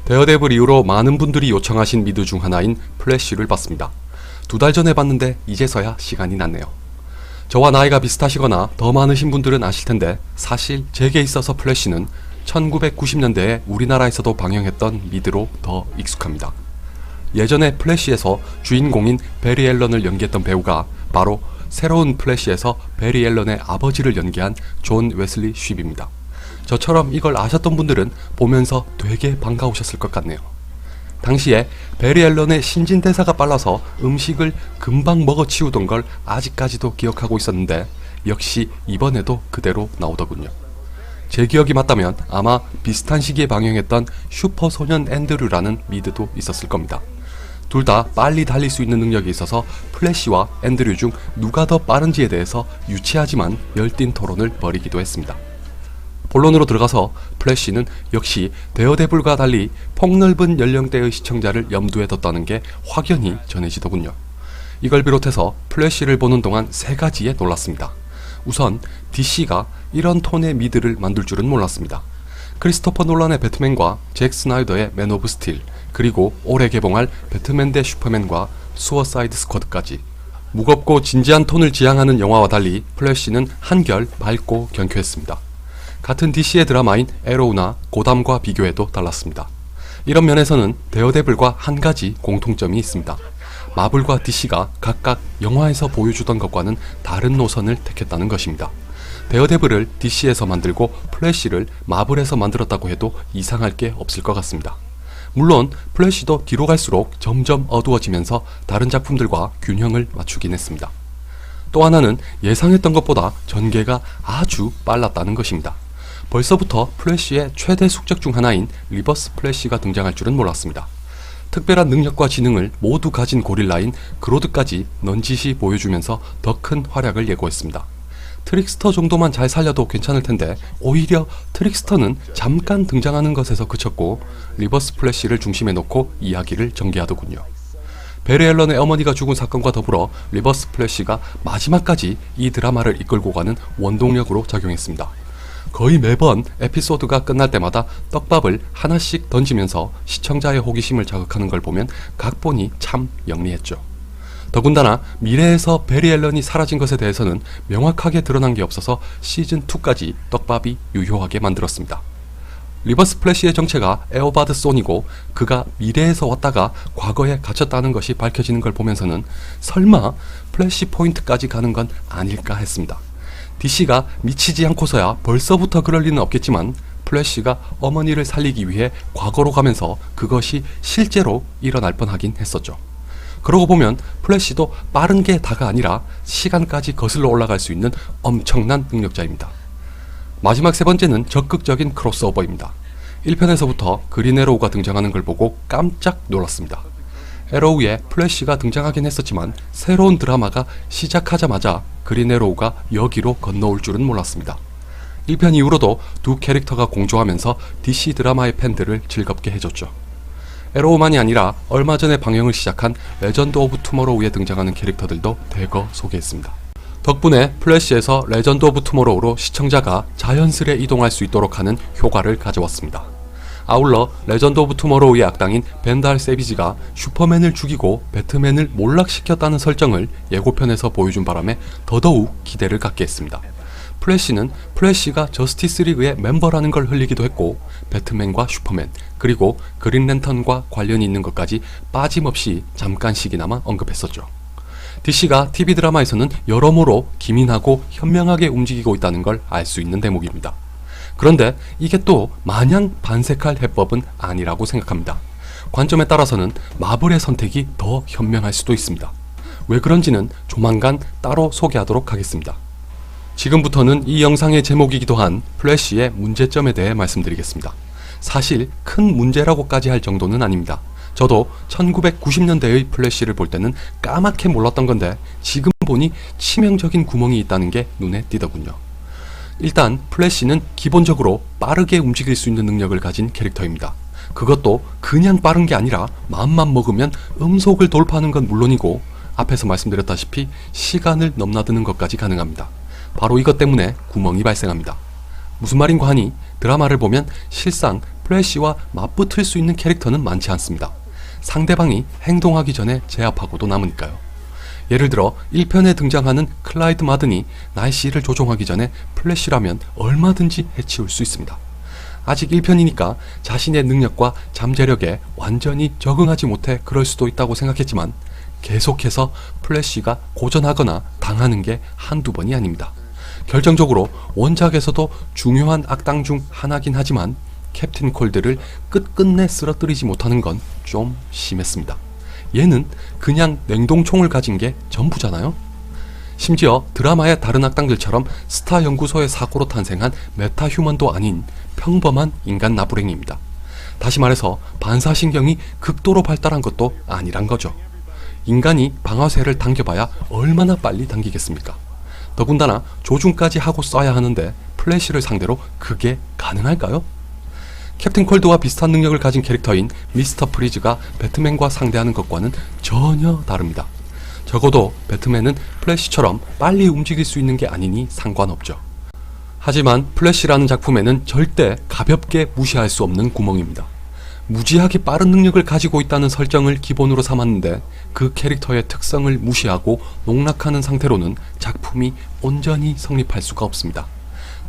데어데블 이후로 많은 분들이 요청하신 미드 중 하나인 플래쉬를 봤습니다. 2달 전에 봤는데 이제서야 시간이 났네요. 저와 나이가 비슷하시거나 더 많으신 분들은 아실 텐데 사실 제게 있어서 플래쉬는 1990년대에 우리나라에서도 방영했던 미드로 더 익숙합니다. 예전에 플래쉬에서 주인공인 베리 앨런을 연기했던 배우가 바로 새로운 플래쉬에서 베리 앨런의 아버지를 연기한 존 웨슬리 쉽입니다. 저처럼 이걸 아셨던 분들은 보면서 되게 반가우셨을 것 같네요. 당시에 베리 앨런의 신진대사가 빨라서 음식을 금방 먹어치우던 걸 아직까지도 기억하고 있었는데 역시 이번에도 그대로 나오더군요. 제 기억이 맞다면 아마 비슷한 시기에 방영했던 슈퍼소년 앤드류라는 미드도 있었을 겁니다. 둘 다 빨리 달릴 수 있는 능력이 있어서 플래쉬와 앤드류 중 누가 더 빠른지에 대해서 유치하지만 열띤 토론을 벌이기도 했습니다. 본론으로 들어가서 플래쉬는 역시 데어데블과 달리 폭넓은 연령대의 시청자를 염두에 뒀다는 게 확연히 전해지더군요. 이걸 비롯해서 플래쉬를 보는 동안 3가지에 놀랐습니다. 우선 DC가 이런 톤의 미드를 만들 줄은 몰랐습니다. 크리스토퍼 놀란의 배트맨과 잭 스나이더의 맨 오브 스틸, 그리고 올해 개봉할 배트맨 대 슈퍼맨과 수어사이드 스쿼드까지 무겁고 진지한 톤을 지향하는 영화와 달리 플래쉬는 한결 밝고 경쾌했습니다. 같은 DC의 드라마인 에로우나 고담과 비교해도 달랐습니다. 이런 면에서는 데어데블과 한 가지 공통점이 있습니다. 마블과 DC가 각각 영화에서 보여주던 것과는 다른 노선을 택했다는 것입니다. 데어데블을 DC에서 만들고 플래쉬를 마블에서 만들었다고 해도 이상할 게 없을 것 같습니다. 물론 플래쉬도 뒤로 갈수록 점점 어두워지면서 다른 작품들과 균형을 맞추긴 했습니다. 또 하나는 예상했던 것보다 전개가 아주 빨랐다는 것입니다. 벌써부터 플래쉬의 최대 숙적 중 하나인 리버스 플래쉬가 등장할 줄은 몰랐습니다. 특별한 능력과 지능을 모두 가진 고릴라인 그로드까지 넌지시 보여주면서 더 큰 활약을 예고했습니다. 트릭스터 정도만 잘 살려도 괜찮을 텐데 오히려 트릭스터는 잠깐 등장하는 것에서 그쳤고 리버스 플래쉬를 중심에 놓고 이야기를 전개하더군요. 베리 앨런의 어머니가 죽은 사건과 더불어 리버스 플래쉬가 마지막까지 이 드라마를 이끌고 가는 원동력으로 작용했습니다. 거의 매번 에피소드가 끝날 때마다 떡밥을 하나씩 던지면서 시청자의 호기심을 자극하는 걸 보면 각본이 참 영리했죠. 더군다나 미래에서 베리 앨런이 사라진 것에 대해서는 명확하게 드러난 게 없어서 시즌2까지 떡밥이 유효하게 만들었습니다. 리버스 플래쉬의 정체가 에어바드 손이고 그가 미래에서 왔다가 과거에 갇혔다는 것이 밝혀지는 걸 보면서는 설마 플래시 포인트까지 가는 건 아닐까 했습니다. DC가 미치지 않고서야 벌써부터 그럴 리는 없겠지만 플래쉬가 어머니를 살리기 위해 과거로 가면서 그것이 실제로 일어날 뻔하긴 했었죠. 그러고 보면 플래쉬도 빠른 게 다가 아니라 시간까지 거슬러 올라갈 수 있는 엄청난 능력자입니다. 마지막 3번째는 적극적인 크로스오버입니다. 1편에서부터 그린 에로우가 등장하는 걸 보고 깜짝 놀랐습니다. 에로우에 플래쉬가 등장하긴 했었지만 새로운 드라마가 시작하자마자 그린 에로우가 여기로 건너올 줄은 몰랐습니다. 1편 이후로도 두 캐릭터가 공조하면서 DC 드라마의 팬들을 즐겁게 해줬죠. 에로우만이 아니라 얼마 전에 방영을 시작한 레전드 오브 투모로우에 등장하는 캐릭터들도 대거 소개했습니다. 덕분에 플래쉬에서 레전드 오브 투모로우로 시청자가 자연스레 이동할 수 있도록 하는 효과를 가져왔습니다. 아울러 레전드 오브 투모로우의 악당인 벤달 세비지가 슈퍼맨을 죽이고 배트맨을 몰락시켰다는 설정을 예고편에서 보여준 바람에 더더욱 기대를 갖게 했습니다. 플래쉬는 플래쉬가 저스티스 리그의 멤버라는 걸 흘리기도 했고 배트맨과 슈퍼맨 그리고 그린 랜턴과 관련이 있는 것까지 빠짐없이 잠깐씩이나마 언급했었죠. DC가 TV 드라마에서는 여러모로 기민하고 현명하게 움직이고 있다는 걸 알 수 있는 대목입니다. 그런데 이게 또 마냥 반색할 해법은 아니라고 생각합니다. 관점에 따라서는 마블의 선택이 더 현명할 수도 있습니다. 왜 그런지는 조만간 따로 소개하도록 하겠습니다. 지금부터는 이 영상의 제목이기도 한 플래쉬의 문제점에 대해 말씀드리겠습니다. 사실 큰 문제라고까지 할 정도는 아닙니다. 저도 1990년대의 플래쉬를 볼 때는 까맣게 몰랐던 건데 지금 보니 치명적인 구멍이 있다는 게 눈에 띄더군요. 일단 플래쉬는 기본적으로 빠르게 움직일 수 있는 능력을 가진 캐릭터입니다. 그것도 그냥 빠른 게 아니라 마음만 먹으면 음속을 돌파하는 건 물론이고 앞에서 말씀드렸다시피 시간을 넘나드는 것까지 가능합니다. 바로 이것 때문에 구멍이 발생합니다. 무슨 말인가 하니 드라마를 보면 실상 플래시와 맞붙을 수 있는 캐릭터는 많지 않습니다. 상대방이 행동하기 전에 제압하고도 남으니까요. 예를 들어 1편에 등장하는 클라이드 마든이 날씨를 조종하기 전에 플래시라면 얼마든지 해치울 수 있습니다. 아직 1편이니까 자신의 능력과 잠재력에 완전히 적응하지 못해 그럴 수도 있다고 생각했지만 계속해서 플래시가 고전하거나 당하는 게 한두 번이 아닙니다. 결정적으로 원작에서도 중요한 악당 중 하나긴 하지만 캡틴 콜드를 끝끝내 쓰러뜨리지 못하는 건 좀 심했습니다. 얘는 그냥 냉동총을 가진 게 전부잖아요. 심지어 드라마의 다른 악당들처럼 스타 연구소의 사고로 탄생한 메타휴먼도 아닌 평범한 인간 나부랭이입니다. 다시 말해서 반사신경이 극도로 발달한 것도 아니란 거죠. 인간이 방아쇠를 당겨봐야 얼마나 빨리 당기겠습니까? 더군다나 조준까지 하고 쏴야 하는데 플래시를 상대로 그게 가능할까요? 캡틴 콜드와 비슷한 능력을 가진 캐릭터인 미스터 프리즈가 배트맨과 상대하는 것과는 전혀 다릅니다. 적어도 배트맨은 플래시처럼 빨리 움직일 수 있는 게 아니니 상관없죠. 하지만 플래시라는 작품에는 절대 가볍게 무시할 수 없는 구멍입니다. 무지하게 빠른 능력을 가지고 있다는 설정을 기본으로 삼았는데 그 캐릭터의 특성을 무시하고 농락하는 상태로는 작품이 온전히 성립할 수가 없습니다.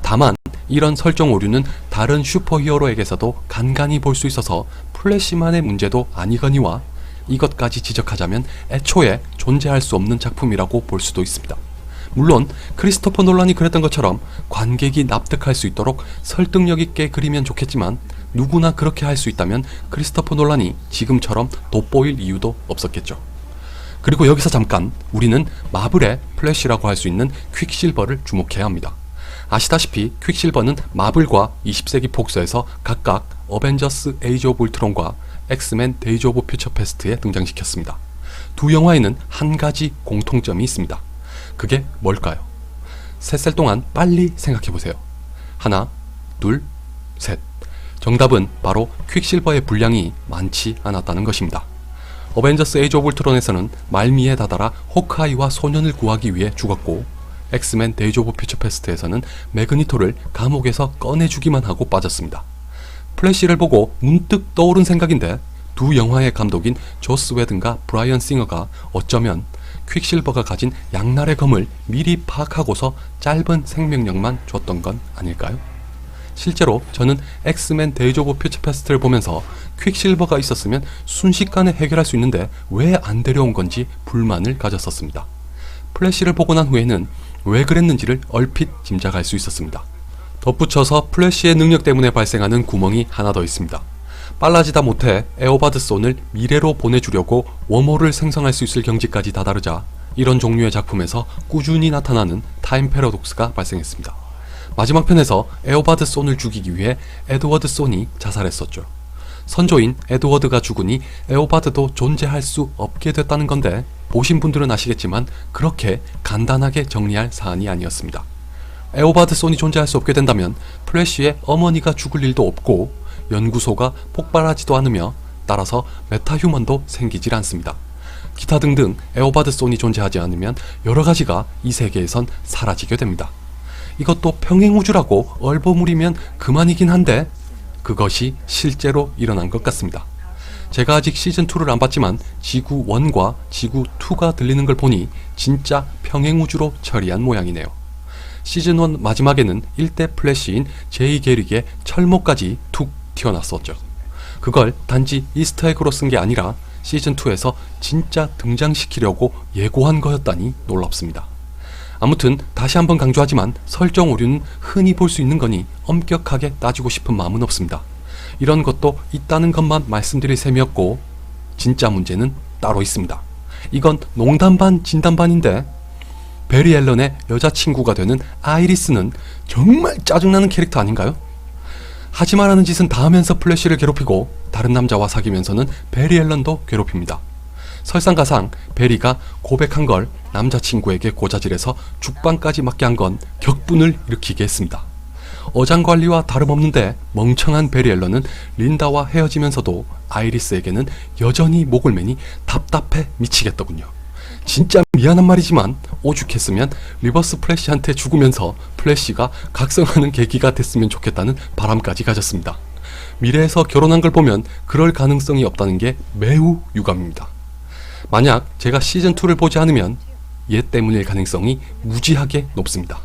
다만 이런 설정 오류는 다른 슈퍼히어로에게서도 간간히 볼 수 있어서 플래시만의 문제도 아니거니와 이것까지 지적하자면 애초에 존재할 수 없는 작품이라고 볼 수도 있습니다. 물론 크리스토퍼 놀란이 그랬던 것처럼 관객이 납득할 수 있도록 설득력 있게 그리면 좋겠지만 누구나 그렇게 할 수 있다면 크리스토퍼 놀란이 지금처럼 돋보일 이유도 없었겠죠. 그리고 여기서 잠깐 우리는 마블의 플래시라고 할 수 있는 퀵실버를 주목해야 합니다. 아시다시피 퀵실버는 마블과 20세기 폭스에서 각각 어벤져스 에이지 오브 울트론과 엑스맨 데이즈 오브 퓨처 패스트에 등장시켰습니다. 두 영화에는 한 가지 공통점이 있습니다. 그게 뭘까요? 셋셀 동안 빨리 생각해보세요. 하나, 둘, 셋. 정답은 바로 퀵실버의 분량이 많지 않았다는 것입니다. 어벤져스 에이지 오브 울트론에서는 말미에 다다라 호크아이와 소년을 구하기 위해 죽었고 엑스맨 데이즈 오브 퓨처 패스트에서는 매그니토를 감옥에서 꺼내주기만 하고 빠졌습니다. 플래시를 보고 문득 떠오른 생각인데 두 영화의 감독인 조스 웨든과 브라이언 싱어가 어쩌면 퀵실버가 가진 양날의 검을 미리 파악하고서 짧은 생명력만 줬던 건 아닐까요? 실제로 저는 엑스맨 데이즈 오브 퓨처 패스트를 보면서 퀵실버가 있었으면 순식간에 해결할 수 있는데 왜 안 데려온 건지 불만을 가졌었습니다. 플래시를 보고 난 후에는 왜 그랬는지를 얼핏 짐작할 수 있었습니다. 덧붙여서 플래시의 능력 때문에 발생하는 구멍이 하나 더 있습니다. 빨라지다 못해 에어바드 손을 미래로 보내주려고 웜홀을 생성할 수 있을 경지까지 다다르자 이런 종류의 작품에서 꾸준히 나타나는 타임 패러독스가 발생했습니다. 마지막 편에서 에어바드 손을 죽이기 위해 에드워드 손이 자살했었죠. 선조인 에드워드가 죽으니 에어바드도 존재할 수 없게 됐다는 건데 보신 분들은 아시겠지만 그렇게 간단하게 정리할 사안이 아니었습니다. 에오바드 손이 존재할 수 없게 된다면 플래시의 어머니가 죽을 일도 없고 연구소가 폭발하지도 않으며 따라서 메타휴먼도 생기질 않습니다. 기타 등등 에오바드 손이 존재하지 않으면 여러가지가 이 세계에선 사라지게 됩니다. 이것도 평행우주라고 얼버무리면 그만이긴 한데 그것이 실제로 일어난 것 같습니다. 제가 아직 시즌2를 안 봤지만 지구1과 지구2가 들리는 걸 보니 진짜 평행우주로 처리한 모양이네요. 시즌1 마지막에는 1대 플래시인 제이 게릭의 철모까지 툭 튀어났었죠. 그걸 단지 이스터에그로 쓴 게 아니라 시즌2에서 진짜 등장시키려고 예고한 거였다니 놀랍습니다. 아무튼 다시 한번 강조하지만 설정 오류는 흔히 볼 수 있는 거니 엄격하게 따지고 싶은 마음은 없습니다. 이런 것도 있다는 것만 말씀드릴 셈이었고 진짜 문제는 따로 있습니다. 이건 농담 반 진담 반인데 베리 앨런의 여자친구가 되는 아이리스는 정말 짜증나는 캐릭터 아닌가요? 하지 말라는 짓은 다 하면서 플래시를 괴롭히고 다른 남자와 사귀면서는 베리 앨런도 괴롭힙니다. 설상가상 베리가 고백한 걸 남자친구에게 고자질해서 죽방까지 맞게 한 건 격분을 일으키게 했습니다. 어장관리와 다름없는데 멍청한 베리 앨런은 린다와 헤어지면서도 아이리스에게는 여전히 목을 매니 답답해 미치겠더군요. 진짜 미안한 말이지만 오죽했으면 리버스 플래시한테 죽으면서 플래시가 각성하는 계기가 됐으면 좋겠다는 바람까지 가졌습니다. 미래에서 결혼한 걸 보면 그럴 가능성이 없다는 게 매우 유감입니다. 만약 제가 시즌2를 보지 않으면 얘 때문일 가능성이 무지하게 높습니다.